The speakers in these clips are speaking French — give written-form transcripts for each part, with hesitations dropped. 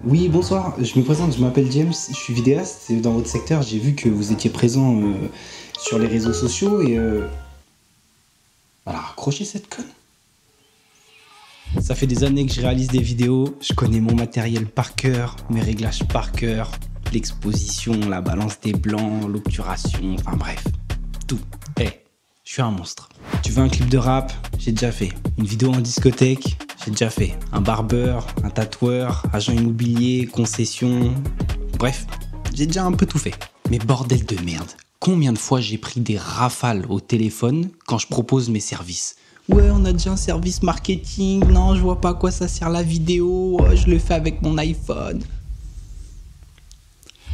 Oui, bonsoir, je me présente, je m'appelle James, je suis vidéaste et dans votre secteur, j'ai vu que vous étiez présent sur les réseaux sociaux et voilà, raccrochez cette conne. Ça fait des années que je réalise des vidéos, je connais mon matériel par cœur, mes réglages par cœur, l'exposition, la balance des blancs, l'obturation, enfin bref, tout. Je suis un monstre. Tu veux un clip de rap? J'ai déjà fait. Une vidéo en discothèque? J'ai déjà fait. Un barbeur, un tatoueur, agent immobilier, concession... Bref, j'ai déjà un peu tout fait. Mais bordel de merde, combien de fois j'ai pris des rafales au téléphone quand je propose mes services? Ouais, on a déjà un service marketing, non, je vois pas à quoi ça sert la vidéo, je le fais avec mon iPhone.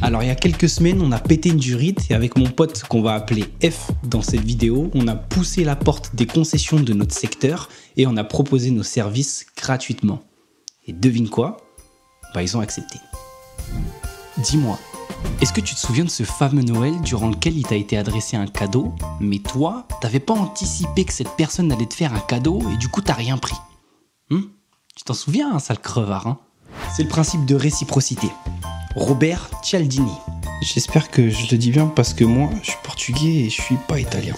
Alors il y a quelques semaines, on a pété une durite et avec mon pote qu'on va appeler F dans cette vidéo, on a poussé la porte des concessions de notre secteur et on a proposé nos services gratuitement. Et devine quoi? Ils ont accepté. Dis-moi, est-ce que tu te souviens de ce fameux Noël durant lequel il t'a été adressé un cadeau, mais toi, t'avais pas anticipé que cette personne allait te faire un cadeau et du coup t'as rien pris? Tu t'en souviens, hein, sale crevard, hein? C'est le principe de réciprocité. Robert Cialdini. J'espère que je le dis bien parce que moi, je suis portugais et je suis pas italien.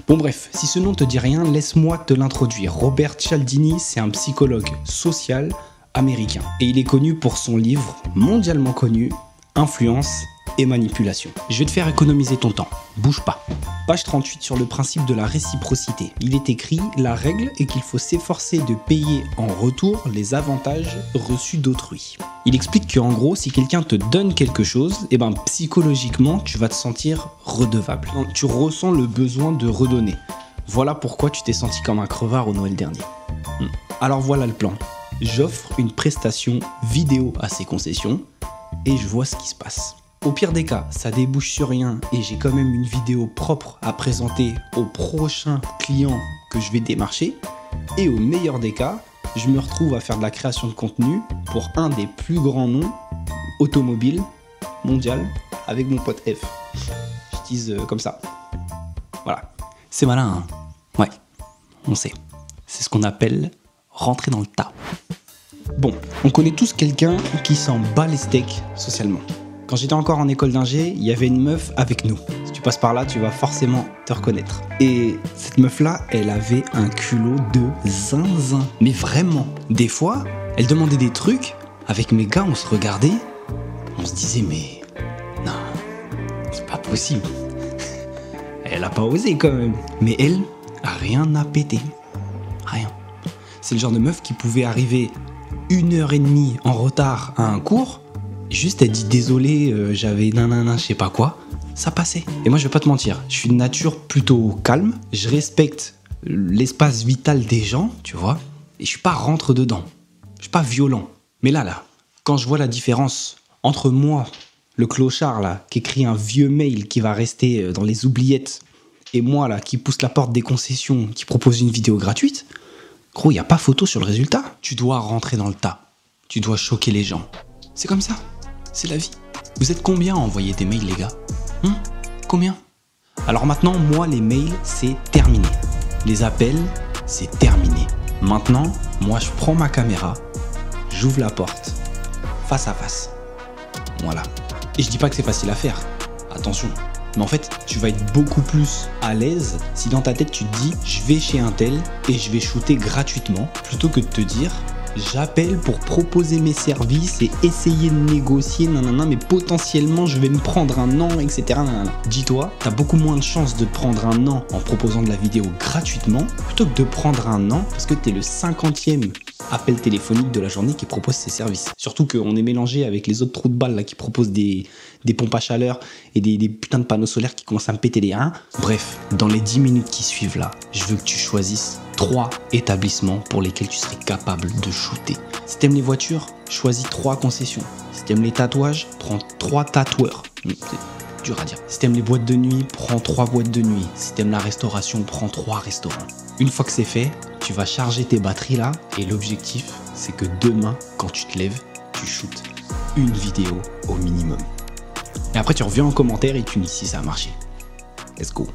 Bon bref, si ce nom te dit rien, laisse-moi te l'introduire. Robert Cialdini, c'est un psychologue social américain. Et il est connu pour son livre mondialement connu, Influence et manipulation. Je vais te faire économiser ton temps, bouge pas. Page 38 sur le principe de la réciprocité. Il est écrit, la règle est qu'il faut s'efforcer de payer en retour les avantages reçus d'autrui. Il explique qu'en gros, si quelqu'un te donne quelque chose, psychologiquement, tu vas te sentir redevable. Donc, tu ressens le besoin de redonner. Voilà pourquoi tu t'es senti comme un crevard au Noël dernier. Alors voilà le plan. J'offre une prestation vidéo à ces concessions et je vois ce qui se passe. Au pire des cas, ça débouche sur rien et j'ai quand même une vidéo propre à présenter au prochain client que je vais démarcher. Et au meilleur des cas, je me retrouve à faire de la création de contenu pour un des plus grands noms automobiles mondial avec mon pote F. Je tease comme ça. Voilà. C'est malin, hein? Ouais, on sait. C'est ce qu'on appelle rentrer dans le tas. Bon, on connaît tous quelqu'un qui s'en bat les steaks socialement. Quand j'étais encore en école d'ingé, il y avait une meuf avec nous. Si tu passes par là, tu vas forcément te reconnaître. Et cette meuf-là, elle avait un culot de zinzin. Mais vraiment, des fois, elle demandait des trucs. Avec mes gars, on se regardait. On se disait, mais non, c'est pas possible. Elle a pas osé quand même. Mais elle, rien n'a pété. Rien. C'est le genre de meuf qui pouvait arriver 1h30 en retard à un cours. Juste elle dit désolé, j'avais nanana, je sais pas quoi, ça passait. Et moi je vais pas te mentir, je suis de nature plutôt calme, je respecte l'espace vital des gens, tu vois, et je suis pas rentre dedans, je suis pas violent. Mais là, quand je vois la différence entre moi, le clochard là, qui écrit un vieux mail qui va rester dans les oubliettes, et moi là, qui pousse la porte des concessions, qui propose une vidéo gratuite, gros, y a pas photo sur le résultat. Tu dois rentrer dans le tas, tu dois choquer les gens. C'est comme ça. C'est la vie. Vous êtes combien à envoyer des mails, les gars? Combien? Alors maintenant, moi, les mails, c'est terminé. Les appels, c'est terminé. Maintenant, moi, je prends ma caméra, j'ouvre la porte, face à face. Voilà. Et je dis pas que c'est facile à faire. Attention. Mais en fait, tu vas être beaucoup plus à l'aise si dans ta tête, tu te dis « Je vais chez un tel et je vais shooter gratuitement » plutôt que de te dire « J'appelle pour proposer mes services et essayer de négocier, nanana, mais potentiellement je vais me prendre un an, etc. Nanana. » Dis-toi, t'as beaucoup moins de chances de prendre un an en proposant de la vidéo gratuitement plutôt que de prendre un an parce que t'es le 50e appel téléphonique de la journée qui propose ses services. Surtout qu'on est mélangé avec les autres trous de balles là, qui proposent des pompes à chaleur et des putains de panneaux solaires qui commencent à me péter les reins. Bref, dans les 10 minutes qui suivent là, je veux que tu choisisses 3 établissements pour lesquels tu serais capable de shooter. Si t'aimes les voitures, choisis 3 concessions. Si t'aimes les tatouages, prends 3 tatoueurs. C'est dur à dire. Si t'aimes les boîtes de nuit, prends 3 boîtes de nuit. Si t'aimes la restauration, prends 3 restaurants. Une fois que c'est fait, tu vas charger tes batteries là et l'objectif, c'est que demain, quand tu te lèves, tu shootes une vidéo au minimum. Et après, tu reviens en commentaire et tu me dis si ça a marché. Let's go.